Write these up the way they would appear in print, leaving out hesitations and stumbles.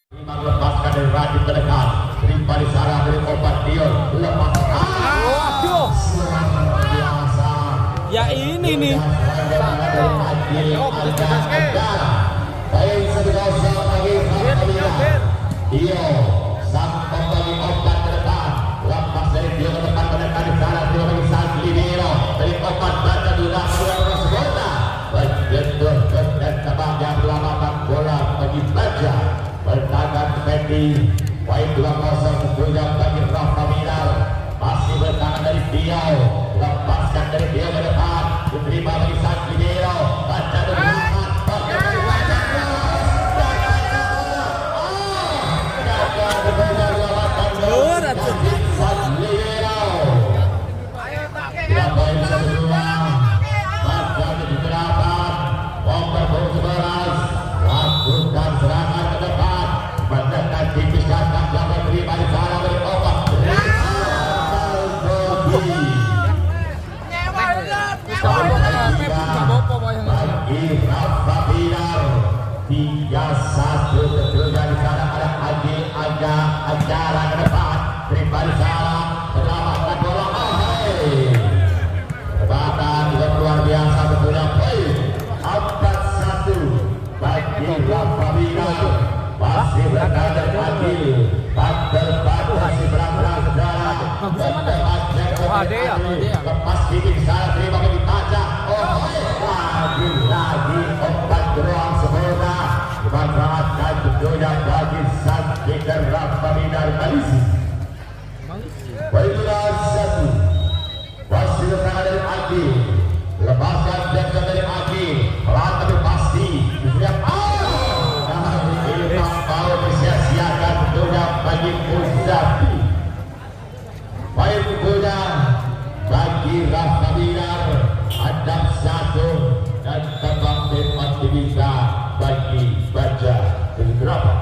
Lepaskan dari Radit ke dekat. Terima di sarang dari obat Dion. Lepaskan. Waduh. Luar biasa. Ya ini nih. Baik sedikit lagi. Dio sang pembagi obat ke depan. Lepas dari Dio ke depan menekan di sana. Dio bagi sang Lidero. Dari obat baca dunia sudah sebota. Begitu dan tabaknya berlamakan bola bagi baca. Bertahan Fendi. Poin 2-0 tentunya bagi Rafa Minal. Masih bertahan dari Dio. Lepaskan dari Dio ke depan. Diterima bagi sang Lidero. Baca dunia. Acara ke depan pribadi salah selamatkan bola. Bahkan juga luar biasa betulnya poin 4-1 bagi Rafa Minal. Masih berada lagi batal masih berangkat saudara. Lepas bikin salah terima bagi Taca. Lagi 4 geruang semoga dimanfaatkan tentunya bagi sang kicker Rafa Minal Malaysia. Baiklah 1 masih bertahan dari Aki. Lepaskan jangka dari Aki. Pelan tapi pasti siap. Ini mau disia-siakan tentunya bagi Muzafi. Baik tentunya bagi Rafa Minal. Ada 1 dan tebak tempat bisa bagi baca berapa.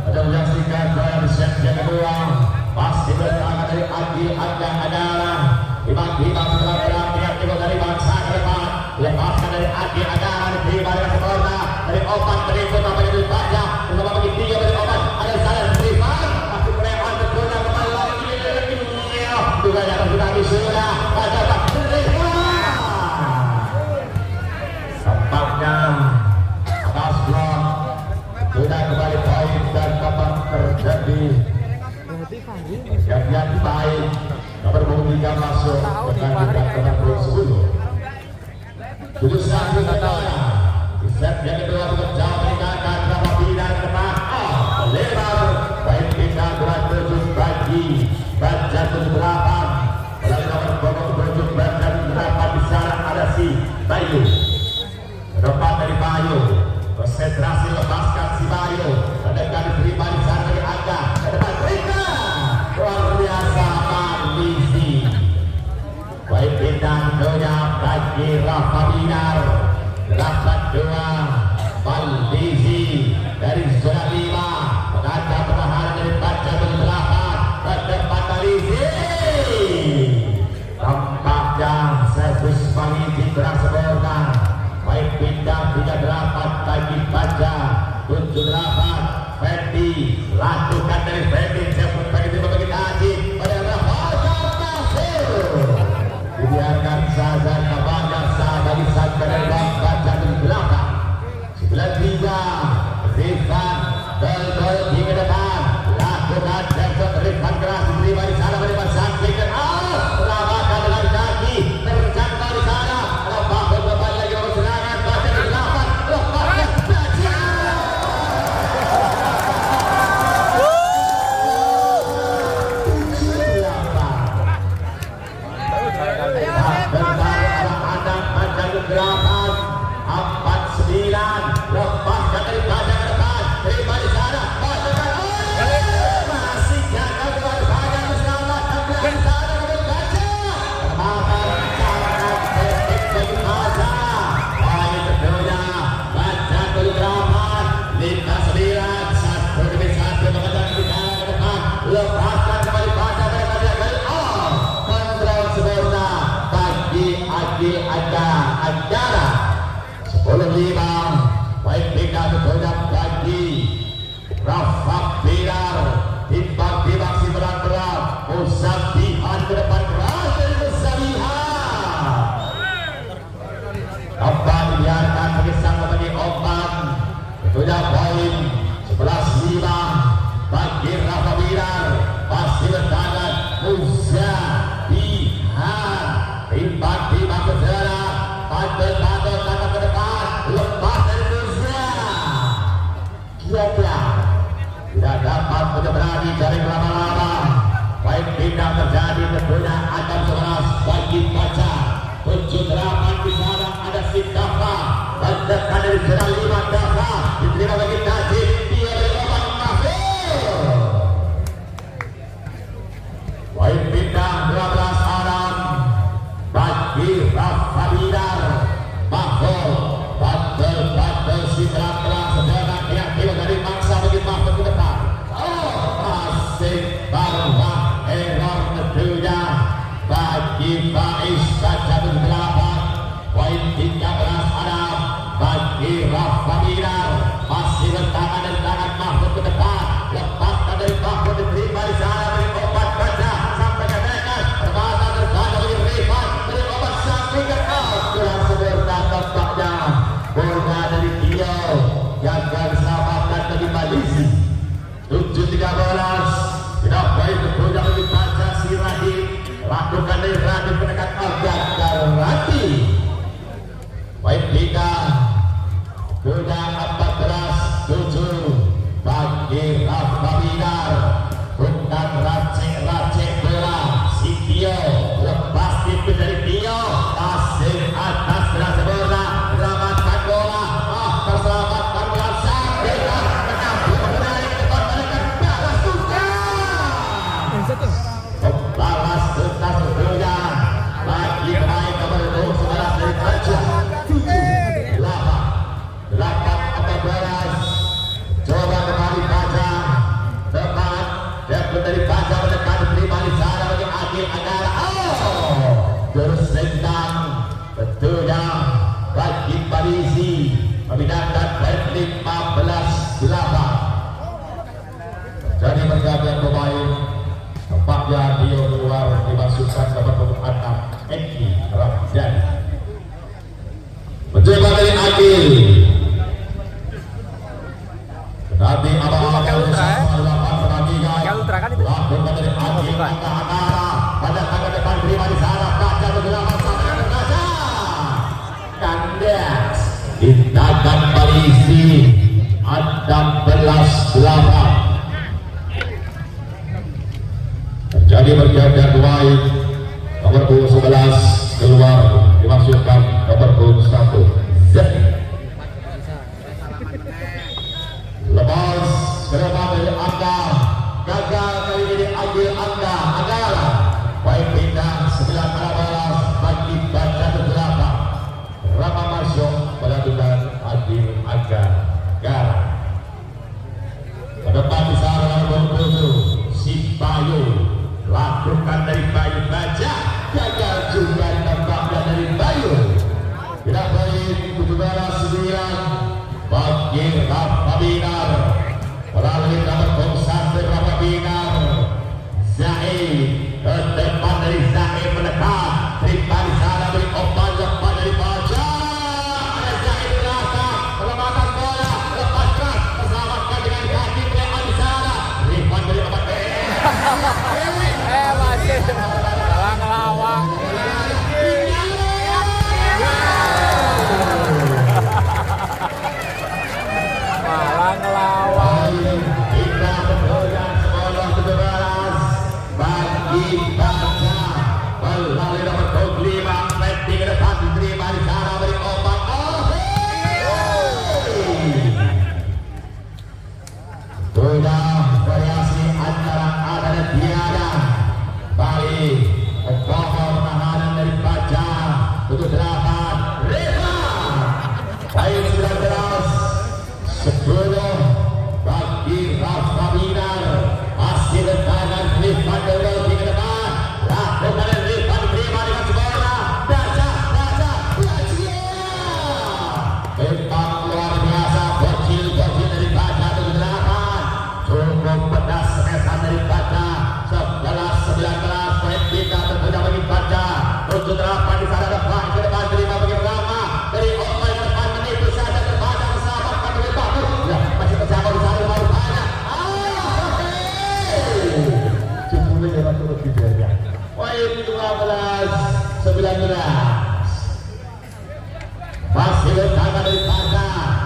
Ada menyaksikan bola di set yang kedua. Masih bertahan dari Adi Adalah tiba-tiba setelah berhati-hati dari bangsa ke depan. Lepaskan dari Adi Adalah diterima dengan sempurna dari obat terikut apa yang dibaca bersama bagi 3 dari obat ada salah terima masih preman terguna kembali lagi juga datang sudah sudah ada tak terima tampaknya atas blok sudah kembali poin dan kapan terjadi yang baik nomor 3 masuk pertandingan nomor 10 tujuh satu katanya di set yang kedua bekerja meninggalkan Rafa Minal depan lebar baik kita beratujuh bagi baca 78 melalui nomor pokok beratujuh baca 78 di sana ada si Bayu depan dari Bayu konsentrasi lepaskan si Bayu mendekat diterima di sana dari Angga ke depan Rika luar biasa Marlizi baik bintang donya bagi Rafa Minal 8-2 Marlizi dari zona 5 mengancam pertahanan dari baca 78 ke depan Marlizi tampaknya servis Marlizi berang sempurna baik bintang 38 bagi baca 78 Fendi lakukan dari Fendi sebut bagi bagi Haji pada Rafa Nasir dibiarkan saja kepada bagi saja dari baca 78 93 Rifan oleh 5 baik pindah tentunya bagi Rafa Bilar timbang-timbang si berat-berat Musabihan ke depan keras dari Musabihan dapat dibiarkan mengisang bagi Oman tentunya poin 11-5 bagi Rafa Bilar masih bertahan Musabihan timbang-timbang ke sana pantai-pantai tangan ke depan lepas dari Musa Kiata tidak dapat menyeberangi jaring lama-lama baik pindah terjadi tentunya akan sebelas bagi baca 78 di sana ada si Dafa mendekat dari jaring 5 Dafa diterima bagi Najib dia dari Oman Mahfud baik pindah 12 orang bagi Rafa Bilar Mahfud batal si terang-terang sedang yang tidak dari maksa bagi Mahfud ke depan masih bawah error tentunya bagi Faiz baca 8 poin 13 ada bagi Rafa Bilar masih bertangan dari tangan Mahfud ke depan lepaskan dari Mahfud diterima di sana dari Obat baca sampai ke dekat terbata terbata bagi Rifan dari Obat sampai ke kurang sempurna tampaknya bola dari Tio gagal diselamatkan bagi Malisi 7-13 tidak baik tentunya bagi baca si Rahim lakukan dari Rahim mendekat Algar Rati baik 3 sudah 14-7 bagi Rafa Bilar bukan racik-racik bola si Tio lepas tipis dari Tio asing atas dengan sempurna selamatkan bola terselamatkan bola sampai mengambil menarik ke depan mereka balas balas tuntas tentunya bagi pemain nomor 11 dari Baca 8-14 coba kembali Baca tepat dan dari Baca mendekat diterima di sana bagi Agil Agara terus sendang tentunya bagi Parisi memindahkan baik 15-8 jadi pergantian pemain tempatnya Tio keluar dimasukkan nomor 6 Eki Ramdhani mencoba dari Agil nanti abang-abang ultra kan itu lakukan dari Agil Agara pada tangan depan terima di sana Baca beberapa sampai Baca kandas tindakan Parisi 16-8 terjadi pergantian pemain nomor 11 keluar dimasukkan nomor 1 Zeki lepas ke depan dari Angga gagal kali ini Agil Angga Agara baik pindah 9-12 bagi Baca 8 Rama masuk melakukan Agil Angga Agara ke depan di sana nomor 7 si Bayu lakukan dari Bayu Baca gagal juga tampaknya dari Bayu tidak baik 17-9 bagi Rafa Bilar melalui nomor 1 Rafa Bilar Zahid ke depan dari Zahid mendekat terima di sana beri Oman lepas dari Baca ada Zahid di belakang melemahkan bola lepaskan terselamatkan dengan kaki beriman di sana Rifan dari Oman masih salah ngelawak malah ngelawak kita bergoyang sekolah 17 bagi Baca melalui nomor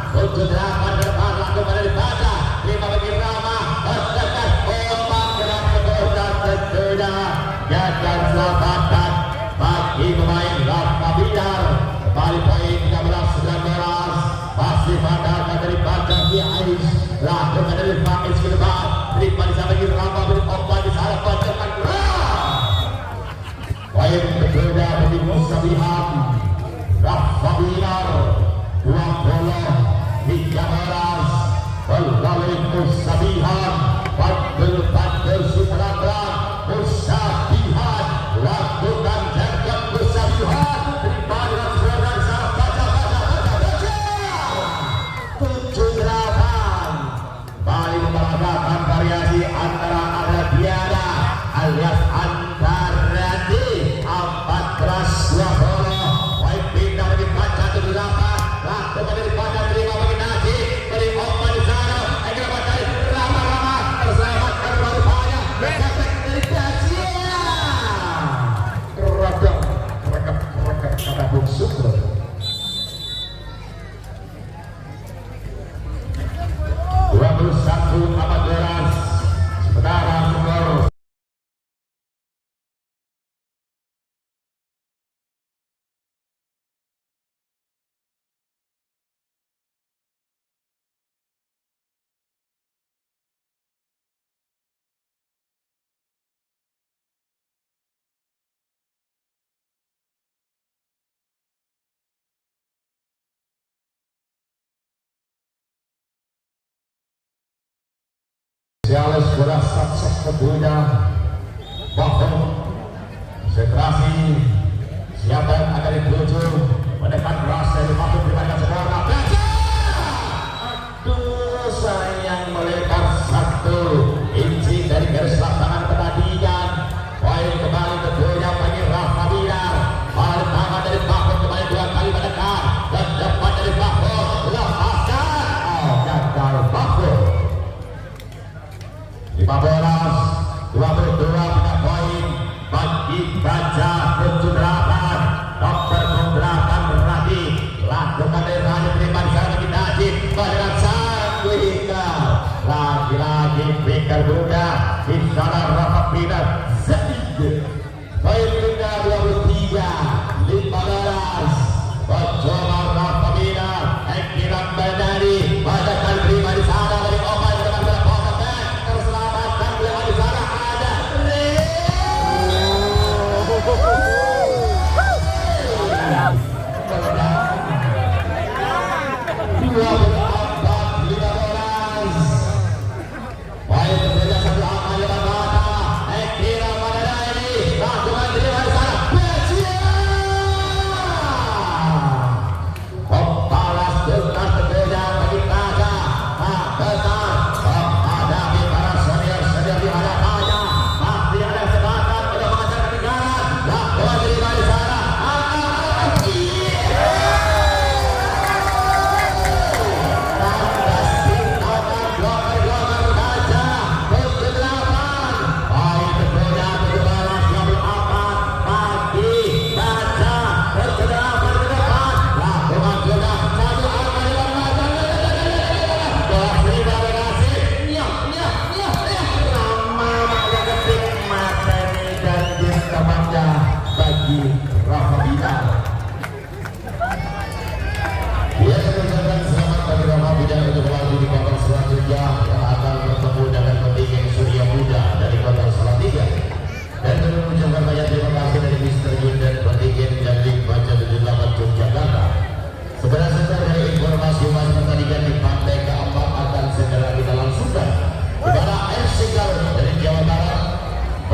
7-8 depan lakukan dari baca terima bagi Rama tekan ombak gerak kedua dan tentunya gagal selamatkan bagi pemain Rafa Bidar kembali poin 13-19 masih mandalkan dari baca Kiais lakukan dari Faiz ke depan terima di sana bagi Rama beri ombak di sana bacakan poin kedua bagi Musabihan Rafa Bidar 20-13 melalui Musabihan Bandel Sumatera Musabihan lakukan jagat Musabihan terima dengan suara salah baca 7-8 kembali memperagakan variasi antara Aradiana alias antara di 14-20 baik pindah bagi baca 7-8 lakukan dari baca terima bagi Najib beri ombak di sana akhirnya baca Rama terselamatkan baru banyak efek dari Kasia keradang mereka kata Bung Syukur 21-14 sementara skor Sialis bola satu keduanya Bahkan konsentrasi siapa yang akan dituju menekan keras dari masuk dimainkan sekolah aduh sayang melebar 1 inci dari garis lapangan pertandingan poin kembali keduanya bagi Rafa Bidar balik tangan dari Bahkan kembali 2 kali menekan dan depan dari Bahkan lepaskan gagal Bahkan 15-22 punya poin bagi baca 78 nomor 8 berarti lakukan dari Rani terima di sana bagi Najib dengan satu hingga lagi-lagi pikir muda di sana Rafa Bidar Zaid poin hingga 23-15 mencoba Rafa Bidar Ekiran Bandari pada kali terima di sana dari Oman dengan terselamatkan lewat di sana ada bagi